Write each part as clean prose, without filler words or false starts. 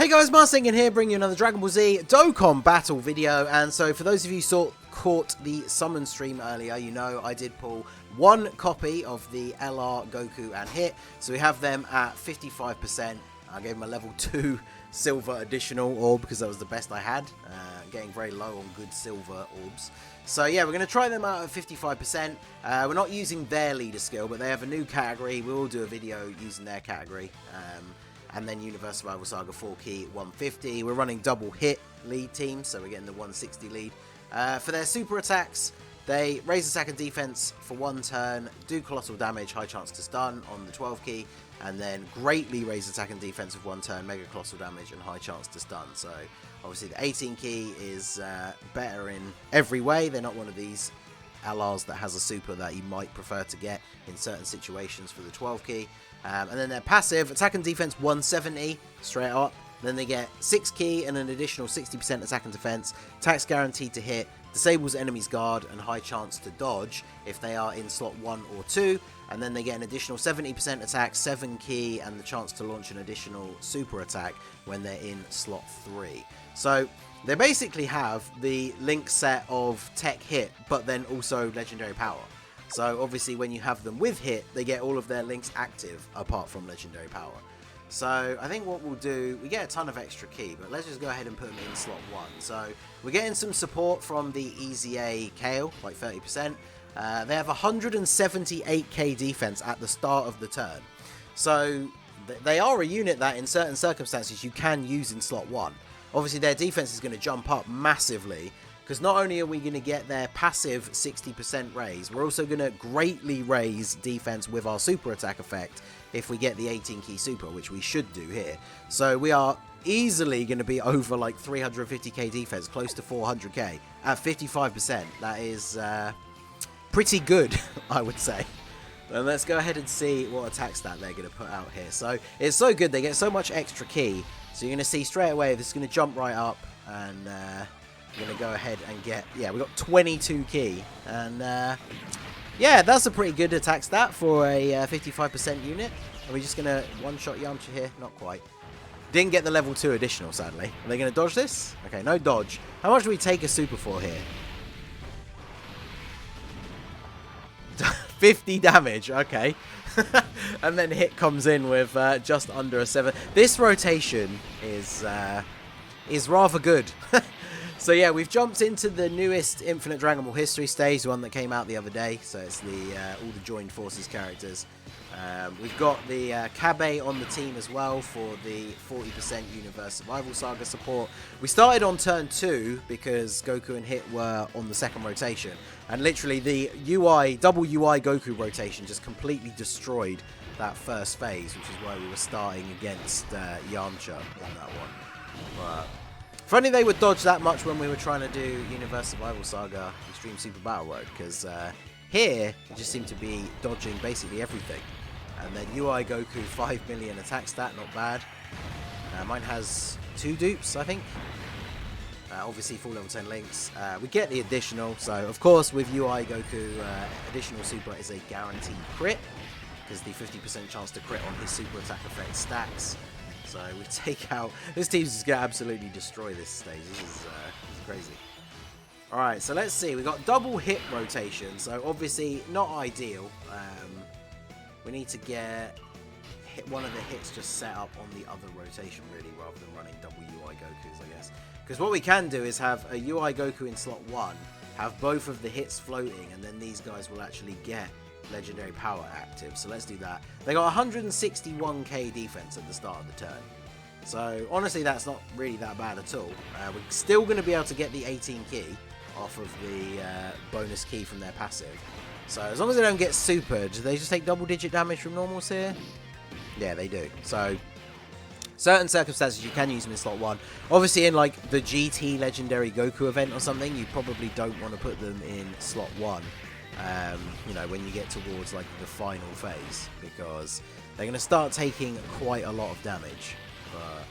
Hey guys, Marsing in here, bringing you another Dragon Ball Z Dokkan battle video. And so for those of you who caught the summon stream earlier, you know I did pull one copy of the LR Goku and Hit. So we have them at 55%. I gave them a level 2 silver additional orb because that was the best I had. Getting very low on good silver orbs. So yeah, we're going to try them out at 55%. We're not using their leader skill, but they have a new category. We will do a video using their category. And then Universe Survival Saga 4 key 150. We're running double hit lead team, so we're getting the 160 lead. For their super attacks, they raise attack and defense for 1 turn, do colossal damage, high chance to stun on the 12 key, and then greatly raise attack and defense of 1 turn, mega colossal damage, and high chance to stun. So obviously the 18 key is better in every way. They're not one of these LRs that has a super that you might prefer to get in certain situations for the 12 key. And then their passive, attack and defense 170, straight up. Then they get 6 key and an additional 60% attack and defense, attacks guaranteed to hit, disables enemy's guard, and high chance to dodge if they are in slot 1 or 2. And then they get an additional 70% attack, 7 key, and the chance to launch an additional super attack when they're in slot 3. So they basically have the link set of tech hit, but then also legendary power. So obviously when you have them with hit, they get all of their links active apart from legendary power. So I think what we'll do, we get a ton of extra key, but let's just go ahead and put them in slot 1. So we're getting some support from the EZA Kale, like 30%. They have 178k defense at the start of the turn. So they are a unit that in certain circumstances you can use in slot 1. Obviously their defense is going to jump up massively, because not only are we going to get their passive 60% raise, we're also going to greatly raise defense with our super attack effect if we get the 18 key super, which we should do here. So we are easily going to be over like 350k defense, close to 400k at 55%. That is pretty good, I would say. And let's go ahead and see what attack stat they're going to put out here. So it's so good, they get so much extra key. So you're going to see straight away this is going to jump right up, and we're going to go ahead and get, yeah, we got 22 key. And yeah, that's a pretty good attack stat for a 55% unit. Are we just going to one-shot Yamcha here? Not quite. Didn't get the level 2 additional, sadly. Are they going to dodge this? Okay, no dodge. How much do we take a super for here? 50 damage, okay. And then Hit comes in with just under a 7. This rotation is rather good. So yeah, we've jumped into the newest Infinite Dragon Ball History stage, the one that came out the other day. So it's the all the Joined Forces characters. We've got the Kabe on the team as well for the 40% Universe Survival Saga support. We started on turn 2 because Goku and Hit were on the second rotation. And literally the double UI Goku rotation just completely destroyed that first phase, which is why we were starting against Yamcha on that one. But funny they would dodge that much when we were trying to do Universe Survival Saga Extreme Super Battle Road, because here you just seem to be dodging basically everything. And then UI Goku 5 million attack stat, not bad. Mine has 2 dupes, I think. Obviously full level 10 links. We get the additional, so of course with UI Goku, additional super is a guaranteed crit, because the 50% chance to crit on his super attack effect stacks. So we take out, this team's just going to absolutely destroy this stage. This is crazy. Alright, so let's see. We've got double hit rotation, so obviously not ideal. We need to get one of the hits just set up on the other rotation, really, rather than running double UI Gokus, I guess. Because what we can do is have a UI Goku in slot 1, have both of the hits floating, and then these guys will actually get legendary power active. So let's do that. They got 161k defense at the start of the turn. So honestly, that's not really that bad at all. We're still going to be able to get the 18 key off of the bonus key from their passive. So as long as they don't get supered, do they just take double-digit damage from normals here? Yeah, they do. So certain circumstances you can use them in slot 1. Obviously in like the GT Legendary Goku event or something, you probably don't want to put them in slot 1. You know, when you get towards like the final phase, because they're going to start taking quite a lot of damage. But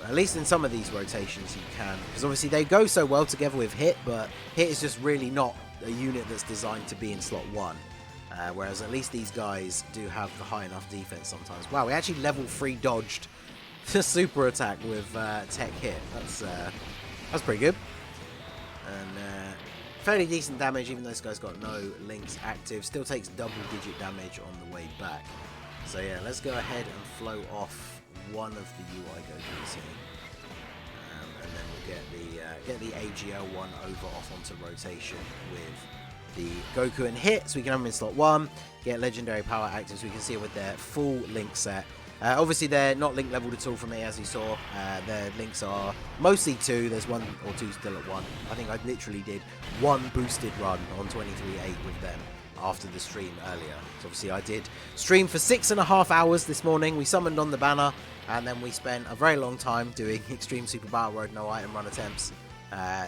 at least in some of these rotations you can, because obviously they go so well together with Hit, but Hit is just really not a unit that's designed to be in slot 1. Whereas at least these guys do have the high enough defense sometimes. Wow, we actually level 3 dodged the super attack with Tech Hit. That's pretty good. And fairly decent damage, even though this guy's got no links active. Still takes double-digit damage on the way back. So yeah, let's go ahead and flow off one of the UI Gokus here. And then we'll get the AGL one over off onto rotation with the Goku and Hit, so we can have them in slot 1, get legendary power active, so we can see it with their full link set. Obviously, they're not link leveled at all for me, as you saw. Their links are mostly 2. There's 1 or 2 still at 1. I think I literally did 1 boosted run on 23.8 with them after the stream earlier. So obviously, I did stream for 6.5 hours this morning. We summoned on the banner, and then we spent a very long time doing Extreme Super Battle Road no item run attempts.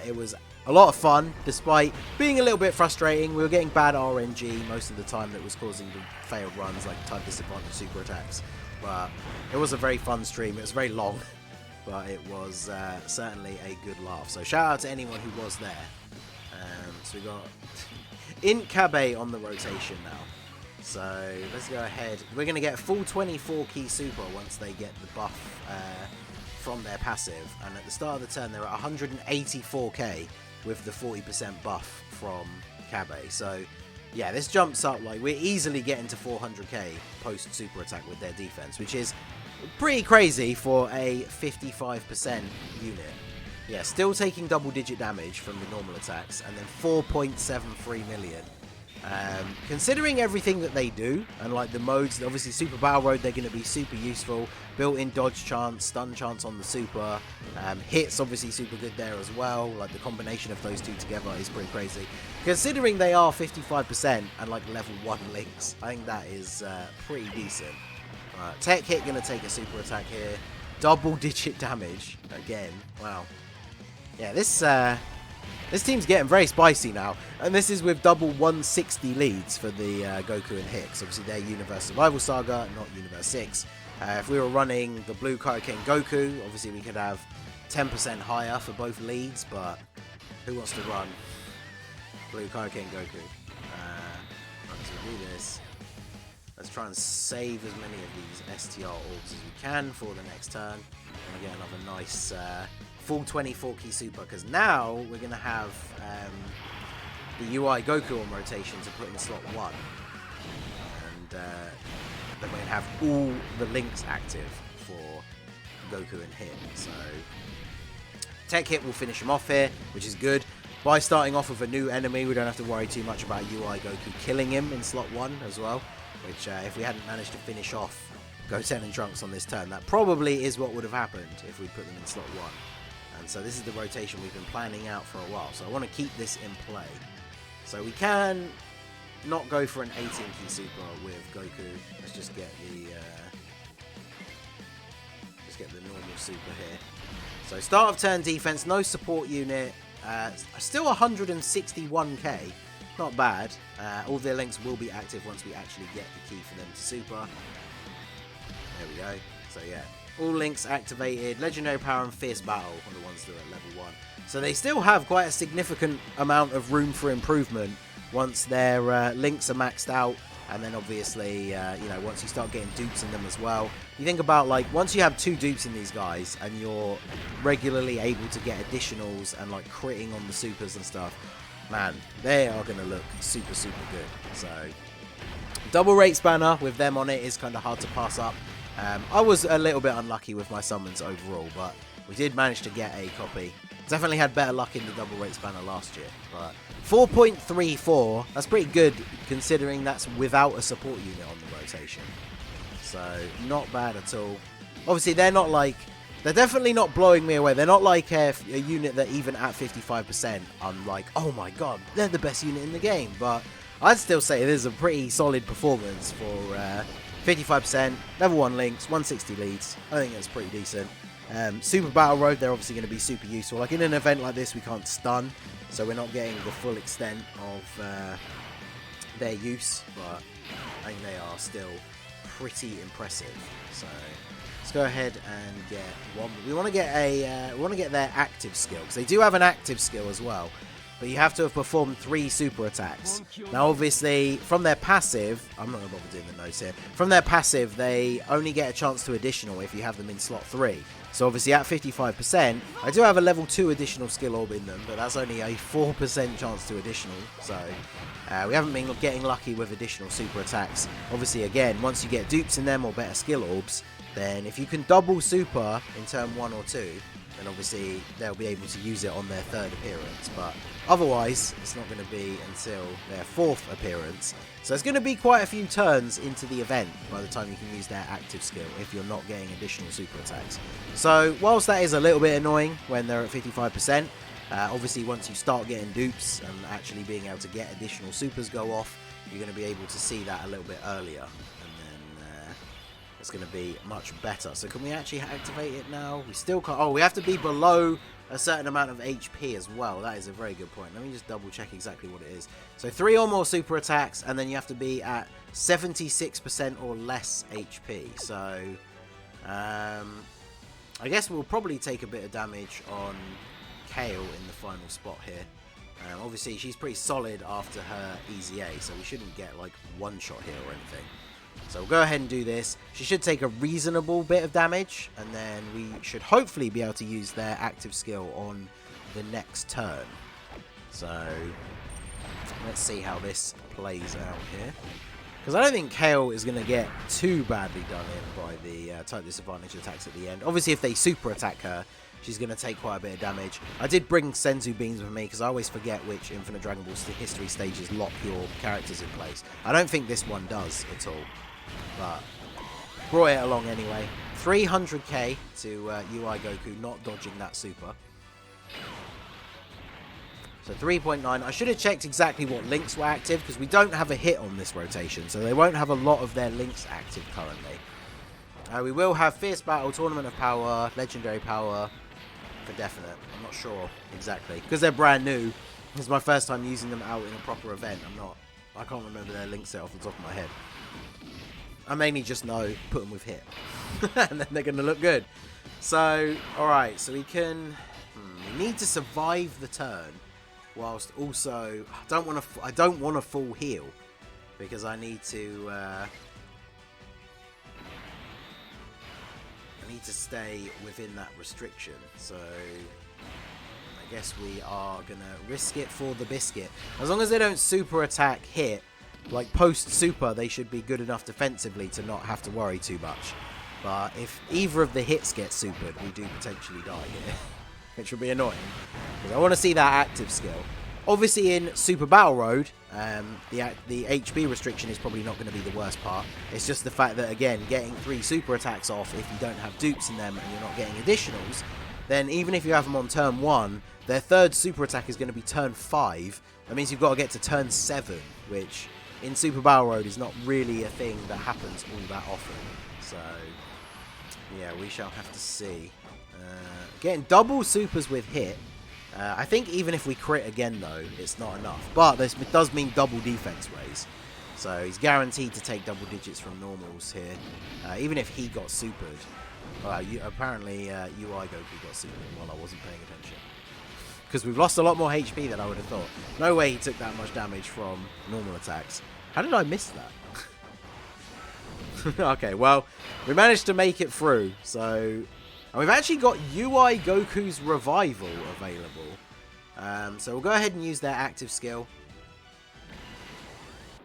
It was a lot of fun, despite being a little bit frustrating. We were getting bad RNG most of the time that was causing the failed runs, like type disadvantage super attacks. But it was a very fun stream. It was very long, but it was certainly a good laugh. So shout out to anyone who was there. So we got Int Kabe on the rotation now. So let's go ahead. We're going to get full 24 key super once they get the buff from their passive. And at the start of the turn, they're at 184k with the 40% buff from Kabe. So yeah, this jumps up, like, we're easily getting to 400k post super attack with their defense, which is pretty crazy for a 55% unit. Yeah, still taking double-digit damage from the normal attacks, and then 4.73 million. Considering everything that they do, and like the modes, obviously Super Battle Road, they're going to be super useful. Built-in dodge chance, stun chance on the super. Hits obviously super good there as well. Like the combination of those two together is pretty crazy. Considering they are 55% and like level 1 links, I think that is pretty decent. Tech Hit going to take a super attack here. Double-digit damage again. Wow. Yeah, this team's getting very spicy now, and this is with double 160 leads for the Goku and Hit. Obviously, they're Universe Survival Saga, not Universe 6. If we were running the Blue Kaioken Goku, obviously we could have 10% higher for both leads, but who wants to run Blue Kaioken Goku? Let's do this. Let's try and save as many of these STR orbs as we can for the next turn. And get another nice full 24 key super, because now we're going to have the UI Goku on rotation to put in slot 1. And then we're going to have all the links active for Goku and Hit. So Tech Hit will finish him off here, which is good. By starting off with a new enemy, we don't have to worry too much about UI Goku killing him in slot 1 as well, which if we hadn't managed to finish off Goten and Trunks on this turn, that probably is what would have happened if we put them in slot 1. And so this is the rotation we've been planning out for a while, so I want to keep this in play. So we can not go for an 18 key super with Goku. Let's just get the normal super here. So start of turn defense, no support unit, still 161k, not bad. All their links will be active once we actually get the key for them to super. There we go. So yeah, all links activated. Legendary Power and Fierce Battle are the ones that are at level 1. So they still have quite a significant amount of room for improvement once their links are maxed out. And then obviously, once you start getting dupes in them as well. You think about, like, once you have 2 dupes in these guys and you're regularly able to get additionals and like critting on the supers and stuff, man, they are going to look super, super good. So double rate spanner with them on it is kind of hard to pass up. I was a little bit unlucky with my summons overall, but we did manage to get a copy. Definitely had better luck in the double rate spanner last year, but 4.34, that's pretty good considering that's without a support unit on the rotation. So not bad at all. Obviously they're definitely not blowing me away. They're not like a unit that even at 55% I'm like, oh my god, they're the best unit in the game. But I'd still say this is a pretty solid performance for 55%, level 1 links, 160 leads. I think that's pretty decent. Super Battle Road, they're obviously going to be super useful. Like in an event like this, we can't stun, so we're not getting the full extent of their use, but I think they are still pretty impressive. So let's go ahead and get one. We want to get their active skill, because they do have an active skill as well. but you have to have performed 3 super attacks. Now, obviously, from their passive, I'm not going to bother doing the notes here. From their passive, they only get a chance to additional if you have them in slot 3. So, obviously, at 55%, I do have a level 2 additional skill orb in them, but that's only a 4% chance to additional. So, we haven't been getting lucky with additional super attacks. Obviously, again, once you get dupes in them or better skill orbs, then if you can double super in turn 1 or 2, then obviously they'll be able to use it on their 3rd appearance. But otherwise, it's not going to be until their 4th appearance. So it's going to be quite a few turns into the event by the time you can use their active skill if you're not getting additional super attacks. So whilst that is a little bit annoying when they're at 55%, obviously once you start getting dupes and actually being able to get additional supers go off, you're going to be able to see that a little bit earlier. It's going to be much better. So can we actually activate it now? We still can't. Oh, we have to be below a certain amount of HP as well. That is a very good point. Let me just double check exactly what it is. So 3 or more super attacks, and then you have to be at 76% or less HP. So I guess we'll probably take a bit of damage on Kale in the final spot here. Obviously, she's pretty solid after her EZA, so we shouldn't get like one shot here or anything. So we'll go ahead and do this. She should take a reasonable bit of damage, and then we should hopefully be able to use their active skill on the next turn. So let's see how this plays out here. Because I don't think Kale is going to get too badly done in by the type disadvantage attacks at the end. Obviously, if they super attack her, she's going to take quite a bit of damage. I did bring Senzu Beans with me because I always forget which Infinite Dragon Ball history stages lock your characters in place. I don't think this one does at all. But brought it along anyway. 300k to UI Goku, not dodging that super. So 3.9. I should have checked exactly what links were active, because we don't have a hit on this rotation, so they won't have a lot of their links active currently. We will have Fierce Battle, Tournament of Power, Legendary Power, for definite. I'm not sure exactly, because they're brand new. This is my first time using them out in a proper event. I can't remember their link set off the top of my head. I mainly just know put them with Hit, and then they're going to look good. So, alright, so we can... we need to survive the turn, whilst also... I don't want a full heal, because I need to... I need to stay within that restriction, so... I guess we are going to risk it for the biscuit. As long as they don't super attack Hit, like post-super, they should be good enough defensively to not have to worry too much. But if either of the hits get supered, we do potentially die here. Which will be annoying. Because I want to see that active skill. Obviously in Super Battle Road, the HP restriction is probably not going to be the worst part. It's just the fact that, again, getting 3 super attacks off if you don't have dupes in them and you're not getting additionals, then even if you have them on turn 1, their 3rd super attack is going to be turn 5. That means you've got to get to turn 7, which... in Super Battle Road is not really a thing that happens all that often. So, yeah, we shall have to see. Getting double supers with Hit. I think even if we crit again, though, it's not enough. But this does mean double defense raise. So he's guaranteed to take double digits from normals here. Even if he got supered. Apparently, UI Goku got supered while I wasn't paying attention. Because we've lost a lot more HP than I would have thought. No way he took that much damage from normal attacks. How did I miss that? Okay, well, we managed to make it through. So, and we've actually got UI Goku's Revival available. So we'll go ahead and use their active skill.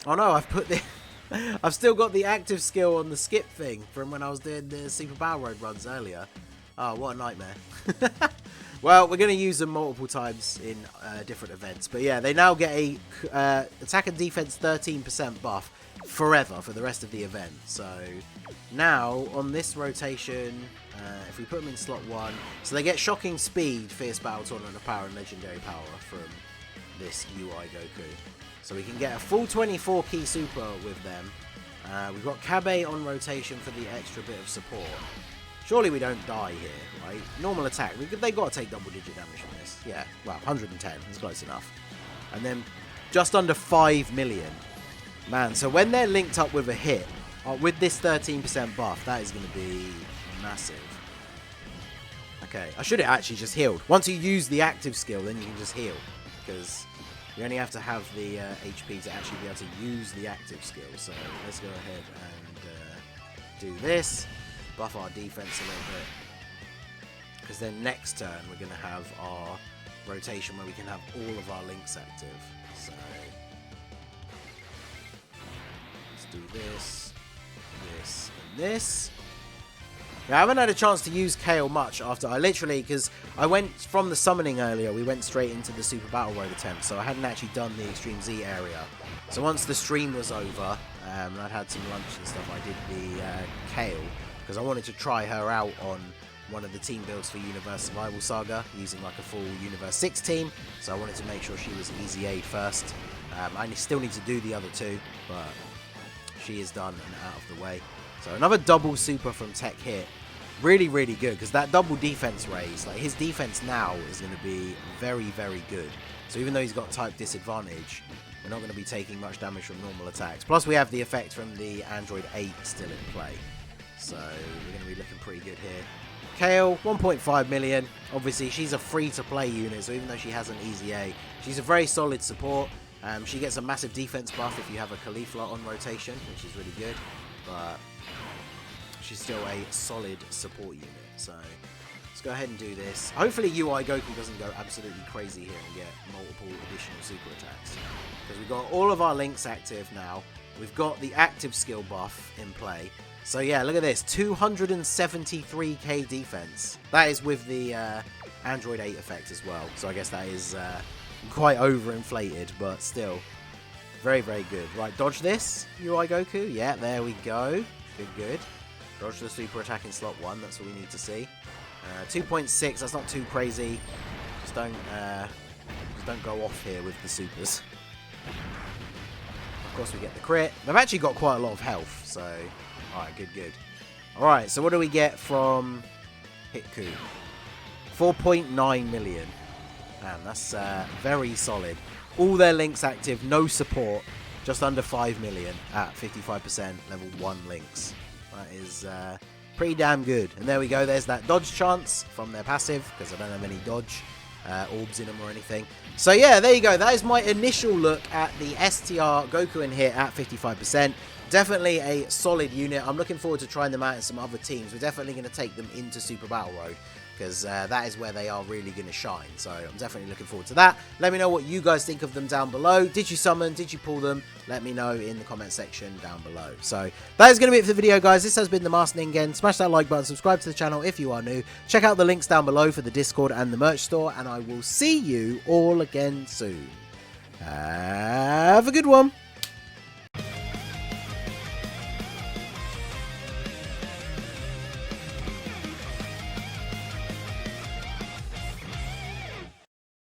Oh no, I've put the... I've still got the active skill on the skip thing from when I was doing the Super Battle Road runs earlier. Oh, what a nightmare. Well, we're going to use them multiple times in different events. But yeah, they now get a attack and defense 13% buff forever for the rest of the event. So now, on this rotation, if we put them in slot 1, so they get Shocking Speed, Fierce Battle, Tournament of Power, and Legendary Power from this UI Goku. So we can get a full 24 key super with them. We've got Kabe on rotation for the extra bit of support. Surely we don't die here, right? Normal attack. They got to take double-digit damage from this. Yeah, well, 110. That's close enough. And then just under 5 million. Man, so when they're linked up with a hit, with this 13% buff, that is going to be massive. Okay, I should have actually just healed. Once you use the active skill, then you can just heal. because you only have to have the HP to actually be able to use the active skill. So let's go ahead and do this, buff our defense a little bit, because then next turn we're going to have our rotation where we can have all of our links active. So let's do this, this, and this. Now, I haven't had a chance to use Kale much after I literally, because I went from the summoning earlier, we went straight into the Super Battle Road attempt, so I hadn't actually done the Extreme Z area. So once the stream was over, and I'd had some lunch and stuff, I did the Kale, because I wanted to try her out on one of the team builds for Universe Survival Saga, using like a full Universe 6 team, so I wanted to make sure she was EZA first. I still need to do the other two, but she is done and out of the way. So another double super from Tech Hit. Really, really good, because that double defense raise, like his defense now is going to be very, very good. So even though he's got type disadvantage, we're not going to be taking much damage from normal attacks. Plus we have the effect from the Android 8 still in play. So we're going to be looking pretty good here. Kale, 1.5 million. Obviously she's a free-to-play unit, so even though she has an EZA, she's a very solid support. She gets a massive defense buff if you have a Caulifla on rotation, which is really good. But she's still a solid support unit. So let's go ahead and do this. Hopefully UI Goku doesn't go absolutely crazy here and get multiple additional super attacks. Because we've got all of our links active now. We've got the active skill buff in play. So yeah, look at this. 273k defense. That is with the Android 8 effect as well. So I guess that is quite overinflated, but still very, very good. Right, dodge this, UI Goku. Yeah, there we go. Good, good. Dodge the super attack in slot 1. That's what we need to see. 2.6. That's not too crazy. Just don't go off here with the supers. Of course, we get the crit. They've actually got quite a lot of health. So, all right, good, good. All right. So what do we get from Hitku? 4.9 million. Man, that's very solid. All their links active, no support. Just under 5 million at 55% level 1 links. That is pretty damn good. And there we go. There's that dodge chance from their passive, because I don't have any dodge orbs in them or anything. So yeah, there you go. That is my initial look at the STR Goku and Hit at 55%. Definitely a solid unit. I'm looking forward to trying them out in some other teams. We're definitely going to take them into Super Battle Road, because that is where they are really going to shine. So I'm definitely looking forward to that. Let me know what you guys think of them down below. Did you summon? Did you pull them? Let me know in the comment section down below. So that is going to be it for the video, guys. This has been the Master Ningen. Smash that like button. Subscribe to the channel if you are new. Check out the links down below for the Discord and the merch store. And I will see you all again soon. Have a good one.